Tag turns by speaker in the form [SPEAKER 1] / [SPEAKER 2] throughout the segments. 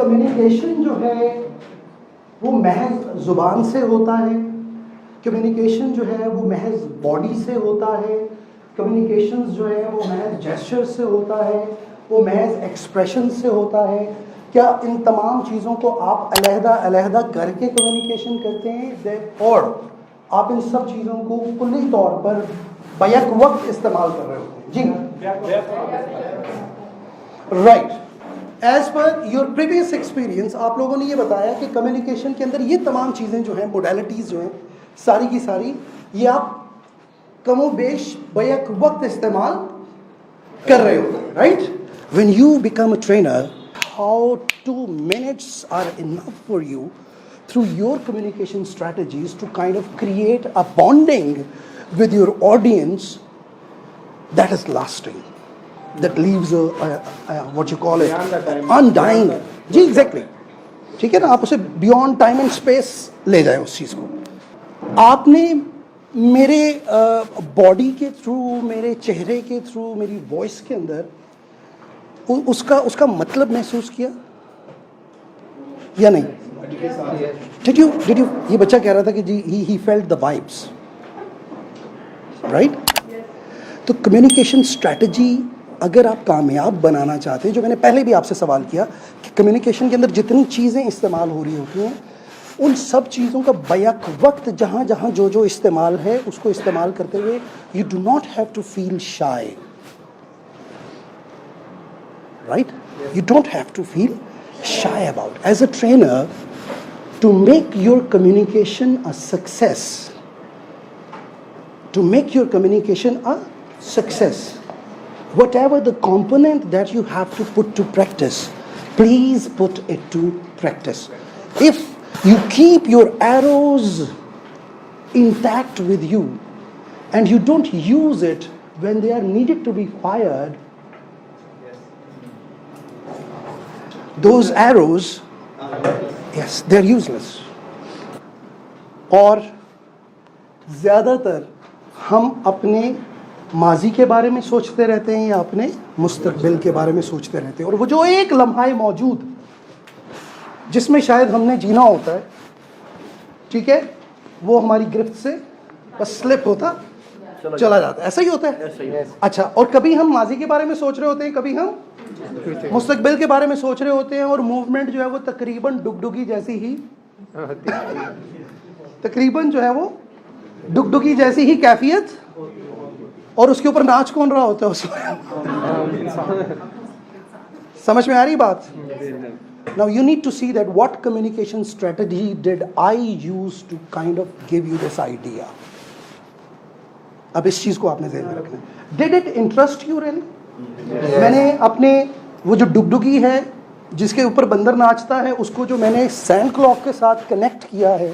[SPEAKER 1] Communication जो है वो महज ज़ुबान से होता है, कम्युनिकेशन जो है वो महज बॉडी से होता है, कम्युनिकेशन जो है वो महज जेस्चर से होता है, वो महज एक्सप्रेशन से होता है। क्या इन तमाम चीज़ों को आप अलहदा करके कम्युनिकेशन करते हैं और आप इन सब चीज़ों को कुल्ली तौर पर बैक वक्त इस्तेमाल कर रहे होते हैं? जी right. As per your previous experience आप लोगों ने ये बताया कि कम्युनिकेशन के अंदर ये तमाम चीज़ें जो हैं, मोडालिटीज़ जो हैं, सारी की सारी ये आप कमोबेश बैक वक्त इस्तेमाल कर रहे हो, right? When you become a trainer, how 2 minutes are enough for you through your communication strategies to kind of create a bonding with your audience that is lasting, that leaves what you call it undying. जी exactly, ठीक है ना, आप उसे beyond time and space ले जाए उस चीज़ को। आपने मेरे बॉडी के थ्रू, मेरे चेहरे के थ्रू, मेरी वॉइस के अंदर उसका मतलब महसूस किया या नहीं? Did you? ये बच्चा कह रहा था कि जी he felt the vibes, right? तो कम्युनिकेशन स्ट्रैटेजी अगर आप कामयाब बनाना चाहते हैं, जो मैंने पहले भी आपसे सवाल किया कि कम्युनिकेशन के अंदर जितनी चीज़ें इस्तेमाल हो रही होती हैं, उन सब चीज़ों का बैक वक्त जहाँ जहाँ जो इस्तेमाल है उसको इस्तेमाल करते हुए you do not have to feel shy, right? You don't have to feel shy about. As a trainer, to make your communication a success, whatever the component that you have to put to practice, please put it to practice. If you keep your arrows intact with you and you don't use it when they are needed to be fired, those arrows, yes, they're useless. और ज़्यादातर हम अपने माजी के बारे में सोचते रहते हैं या अपने मुस्तकबिल के बारे में सोचते रहते हैं, और वो जो एक लम्हा मौजूद जिसमें शायद हमने जीना होता है, ठीक है, वो हमारी गिरफ्त से बस स्लिप होता चला जाता है। ऐसा ही होता है। अच्छा, और कभी हम माजी के बारे में सोच रहे होते हैं, कभी हम मुस्तकबिल के बारे में सोच रहे होते हैं, और मूवमेंट जो है वो तकरीबन डुगडुगी जैसी ही तकरीबन जो है वो डुगडुगी जैसी ही कैफियत, और उसके ऊपर नाच कौन रहा होता है उसमें? समझ में आ रही बात? Now you need to see that what communication strategy did I use to kind of give you this idea. अब इस चीज को आपने ध्यान में रखना है। Did it interest you really? मैंने अपने वो जो डुगडुगी है जिसके ऊपर बंदर नाचता है, उसको जो मैंने सैंड क्लॉक के साथ कनेक्ट किया है,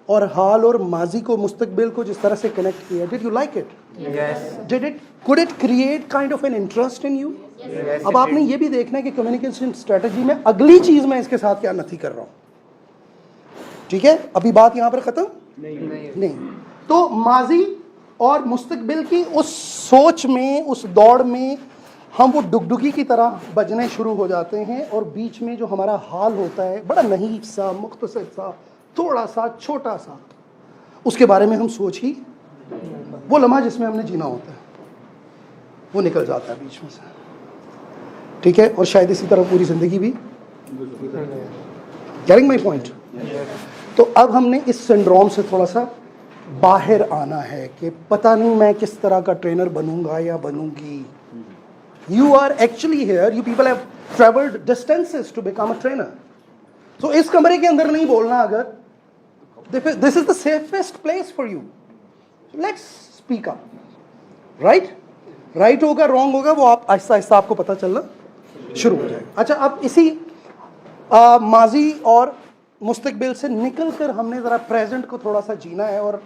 [SPEAKER 1] और हाल और माजी को, मुस्तकबिल को जिस तरह से कनेक्ट किया, did you like it? Could it create kind of an interest in you? अब आपने ये भी देखना है कि कम्युनिकेशन स्ट्रेटजी में अगली चीज मैं इसके साथ क्या नथी कर रहा हूँ, ठीक है? अभी बात यहाँ पर खत्म नहीं। तो माजी और मुस्तकबिल की उस सोच में, उस दौड़ में हम वो डुगडुगी की तरह बजने शुरू हो जाते हैं, और बीच में जो हमारा हाल होता है, बड़ा नहीफ सा, मुख्तसर सा, थोड़ा सा, छोटा सा, उसके बारे में हम सोच ही, वो लम्हा जिसमें हमने जीना होता है वो निकल जाता है बीच में से, ठीक है? और शायद इसी तरह पूरी जिंदगी भी। Getting my point? तो अब हमने इस सिंड्रोम से थोड़ा सा बाहर आना है कि पता नहीं मैं किस तरह का ट्रेनर बनूंगा या बनूंगी। You are actually here, you people have traveled distances to become a trainer. So इस कमरे के अंदर नहीं बोलना, अगर this is the safest place for you. So let's speak up. Right? Right होगा, wrong होगा, वो आप आहिस्ता आहिस्ता आपको पता चलना शुरू हो जाएगा। अच्छा, अब इसी माजी और मुस्तकबिल से निकल कर हमने ज़रा प्रेजेंट को थोड़ा सा जीना है, और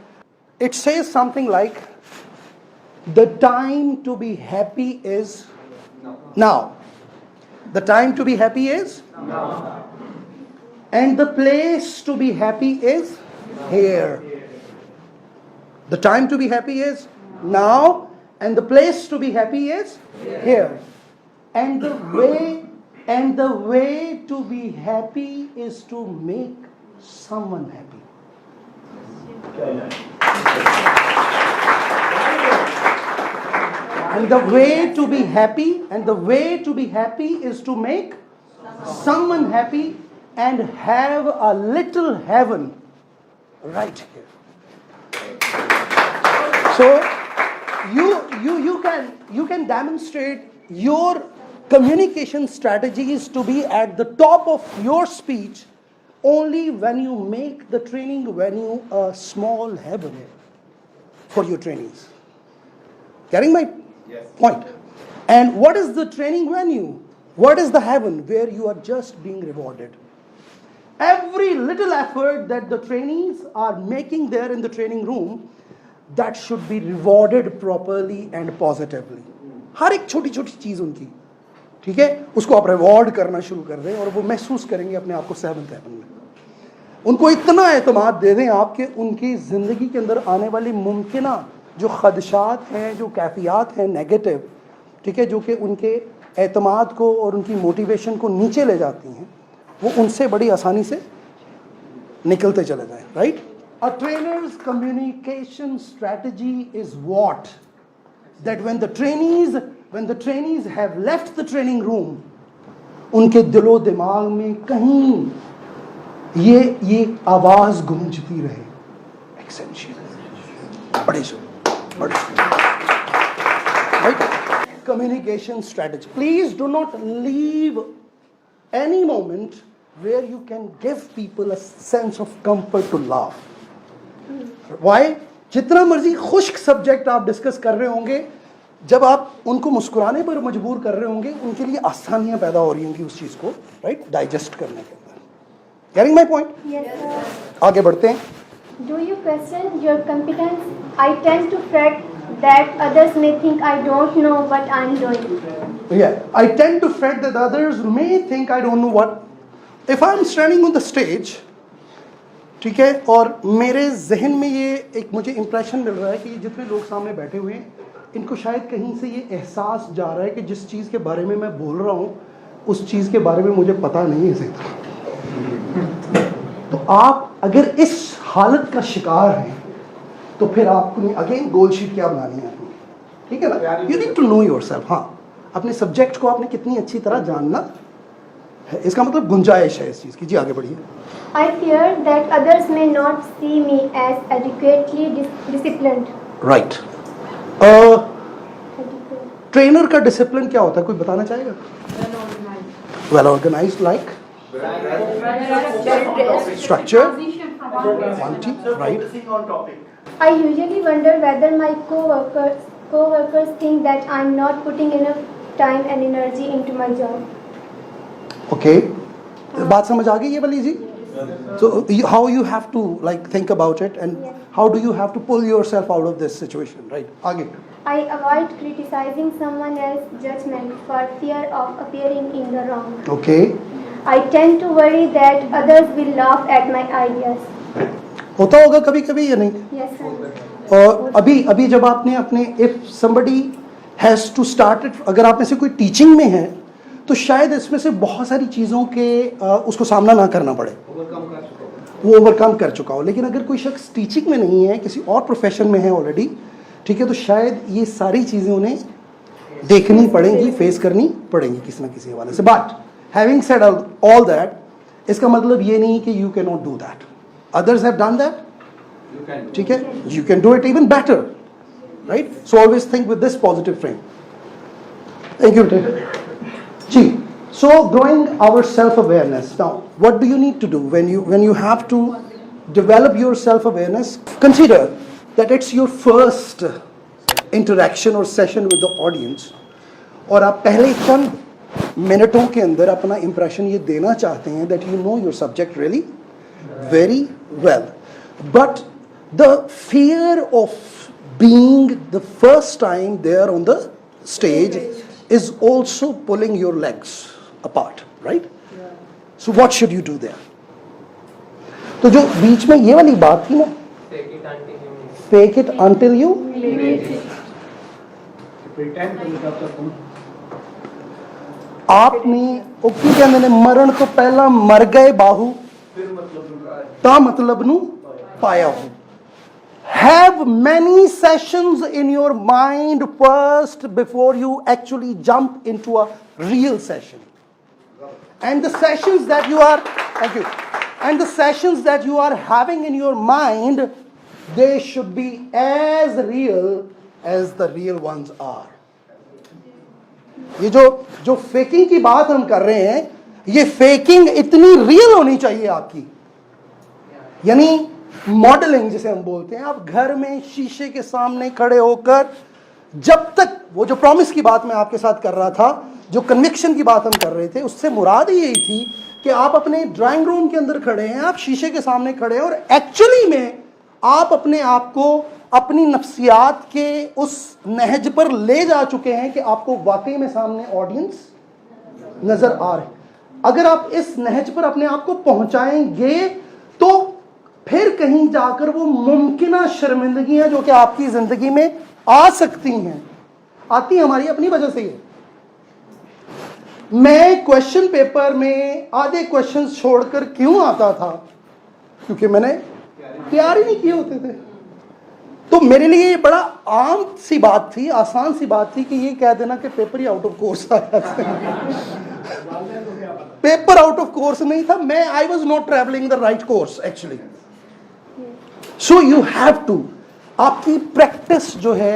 [SPEAKER 1] it says something like the time to be happy is now. The time to be happy is now. And the place to be happy is here. The time to be happy is now, and the place to be happy is here. And the way And the way to be happy is to make someone happy. And the way to be happy, is to make someone happy and have a little heaven right here. So you can demonstrate your communication strategies to be at the top of your speech only when you make the training venue a small heaven for your trainees. Getting my point? And what is the training venue? What is the heaven where you are just being rewarded? Every little effort that the trainees are making there in the training room, that should be rewarded properly and positively. हर एक छोटी छोटी चीज़ उनकी, ठीक है, उसको आप reward करना शुरू कर दें और वो महसूस करेंगे अपने आप को सेवंथ हेवन में. उनको इतना एतमाद दे दें आपके उनकी ज़िंदगी के अंदर आने वाली मुमकिना जो खदशात हैं, जो कैफियात हैं नेगेटिव, ठीक है, जो कि उनके एतमाद को और उनकी मोटिवेशन को नीचे ले जाती हैं, वो उनसे बड़ी आसानी से निकलते चले जाएं. Right? A trainer's communication strategy is what? That when the trainees have left the training room, उनके दिलो दिमाग में कहीं ये आवाज गूंजती रहे. Essential. Right? Communication strategy. Please do not leave any moment where you can give people a sense of comfort to laugh. Why? जितना मर्जी खुश्क सब्जेक्ट आप डिस्कस कर रहे होंगे, जब आप उनको मुस्कुराने पर मजबूर कर रहे होंगे, उनके लिए आसानियां पैदा हो रही होंगी उस चीज को राइट डाइजेस्ट करने के अंदर. Getting my point?
[SPEAKER 2] Yes, sir.
[SPEAKER 1] आगे बढ़ते हैं.
[SPEAKER 2] Do you question your competence? I tend to fret that others may think I don't know what I'm doing.
[SPEAKER 1] Yeah, I tend to fret that others may think I don't know what. If I'm standing on the stage, ठीक है, और मेरे जहन में ये एक मुझे impression मिल रहा है कि जितने लोग सामने बैठे हुए हैं, इनको शायद कहीं से ये एहसास जा रहा है कि जिस चीज़ के बारे में मैं बोल रहा हूँ उस चीज़ के बारे में मुझे पता नहीं है. तो आप अगर इस हालत का शिकार हैं तो फिर आपको अगेन गोल शीट क्या बनानी है, ठीक है ना. You need to know yourself. हाँ, अपने सब्जेक्ट को आपने कितनी अच्छी तरह जानना है, इसका मतलब गुंजाइश है इस चीज़ की. जी आगे बढ़िए.
[SPEAKER 2] I fear that others may not see me as adequately disciplined.
[SPEAKER 1] Right. Trainer का डिसिप्लिन क्या होता है, कोई बताना चाहेगा? Well organised like structure, quantity, right?
[SPEAKER 2] I usually wonder whether my co-workers think that I'm not putting enough time and energy into my job.
[SPEAKER 1] Okay, बात समझ आ गई ये वाली जी? So how you have to like think about it and how do you have to pull yourself out of this situation, right? आगे.
[SPEAKER 2] I avoid criticizing someone else's judgment for fear of appearing in the wrong.
[SPEAKER 1] Okay.
[SPEAKER 2] I tend to worry that others will laugh at my ideas.
[SPEAKER 1] होता होगा कभी कभी या नहीं?
[SPEAKER 2] Yes, sir.
[SPEAKER 1] और अभी जब आपने अपने if somebody has to start it, अगर आप में से कोई टीचिंग में है तो शायद इसमें से बहुत सारी चीज़ों के उसको सामना ना करना पड़े, वो ओवरकम कर चुका हो. लेकिन अगर कोई शख्स टीचिंग में नहीं है, किसी और प्रोफेशन में है ऑलरेडी, ठीक है, तो शायद ये सारी चीज़ें उन्हें देखनी पड़ेंगी, फेस करनी पड़ेंगी किसी ना किसी हवाले से. But having said all that, इसका मतलब ये नहीं कि you can not do that. Others have done that, ठीक है, you can do it even better, right? So always think with this positive frame. Thank you. जी. So growing our self-awareness. Now, what do you need to do when you have to develop your self-awareness? Consider that it's your first interaction or session with the audience. और आप पहले चंद मिनटों के अंदर अपना impression ये देना चाहते हैं that you know your subject really very well. But the fear of being the first time there on the stage is also pulling your legs apart, right? So what should you do there? तो जो बीच में ये वाली बात थी ना, fake it until you आपने ਉਹ ਕੀ ਕਹਿੰਦੇ ਨੇ ਮਰਨ ਤੋਂ ਪਹਿਲਾਂ ਮਰ ਗਏ ਬਾਹੂ ਤਾਂ ਮਤਲਬ ਨੂੰ ਪਾਇਆ ਹੋ have many sessions in your mind first before you actually jump into a real session. And the sessions that you are, thank you, and the sessions that you are having in your mind, they should be as real as the real ones are. ये जो faking की बात हम कर रहे हैं, ये faking इतनी रियल होनी चाहिए आपकी, यानी मॉडलिंग जिसे हम बोलते हैं. आप घर में शीशे के सामने खड़े होकर, जब तक वो जो प्रॉमिस की बात मैं आपके साथ कर रहा था, जो कन्विक्शन की बात हम कर रहे थे, उससे मुराद ही यही थी कि आप अपने ड्राइंग रूम के अंदर खड़े हैं, आप शीशे के सामने खड़े हैं और एक्चुअली में आप अपने आप को अपनी नफ्सियात के उस नहज पर ले जा चुके हैं कि आपको वाकई में सामने ऑडियंस नजर आ रहे. अगर आप इस नहज पर अपने आप को पहुंचाएंगे तो फिर कहीं जाकर वो मुमकिना शर्मिंदगियां जो कि आपकी जिंदगी में आ सकती हैं, आती हमारी अपनी वजह से ही. मैं क्वेश्चन पेपर में आधे क्वेश्चंस छोड़कर क्यों आता था? क्योंकि मैंने तैयार ही नहीं किए होते थे. तो मेरे लिए ये बड़ा आम सी बात थी, आसान सी बात थी कि ये कह देना कि पेपर ही आउट ऑफ कोर्स आ जाता है. पेपर आउट ऑफ कोर्स नहीं था, मैं I was not travelling the right course actually. So you have to, आपकी प्रैक्टिस जो है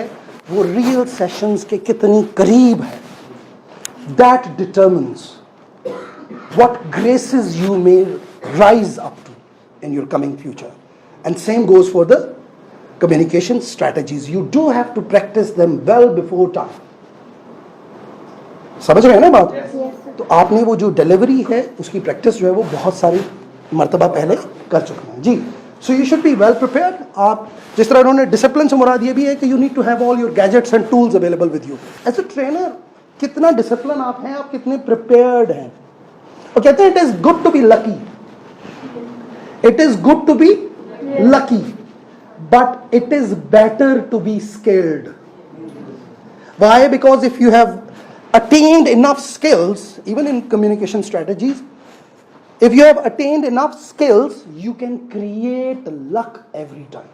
[SPEAKER 1] वो रियल सेशंस के कितनी करीब है, that determines what graces you may rise up to in your coming future. And same goes for the communication strategies. You do have to practice them well before time. समझ रहे हैं ना बात?
[SPEAKER 2] Yes, sir.
[SPEAKER 1] तो आपने वो जो delivery है उसकी प्रैक्टिस जो है वो बहुत सारी मर्तबा पहले कर चुके हैं जी. So you should be well prepared. आप जिस तरह उन्होंने डिसिप्लिन से मुराद ये भी है कि you need to have all your gadgets and tools available with you. As a trainer कितना डिसिप्लिन आप हैं, आप कितने प्रिपेयर्ड हैं. और कहते हैं it is good to be lucky, it is good to be lucky, but it is better to be skilled. Why? Because if you have attained enough skills, even in communication strategies, if you have attained enough skills, you can create luck every time.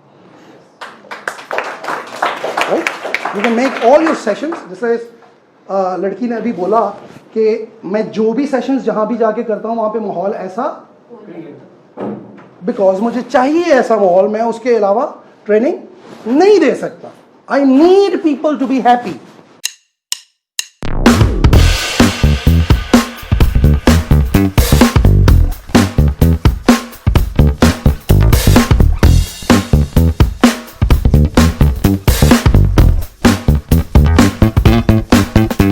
[SPEAKER 1] Right? You can make all your sessions, जैसे लड़की ने अभी बोला कि मैं जो भी sessions जहां भी जाके करता हूं वहां पे माहौल ऐसा, बिकॉज मुझे चाहिए ऐसा माहौल, मैं उसके अलावा ट्रेनिंग नहीं दे सकता. I need people to be happy.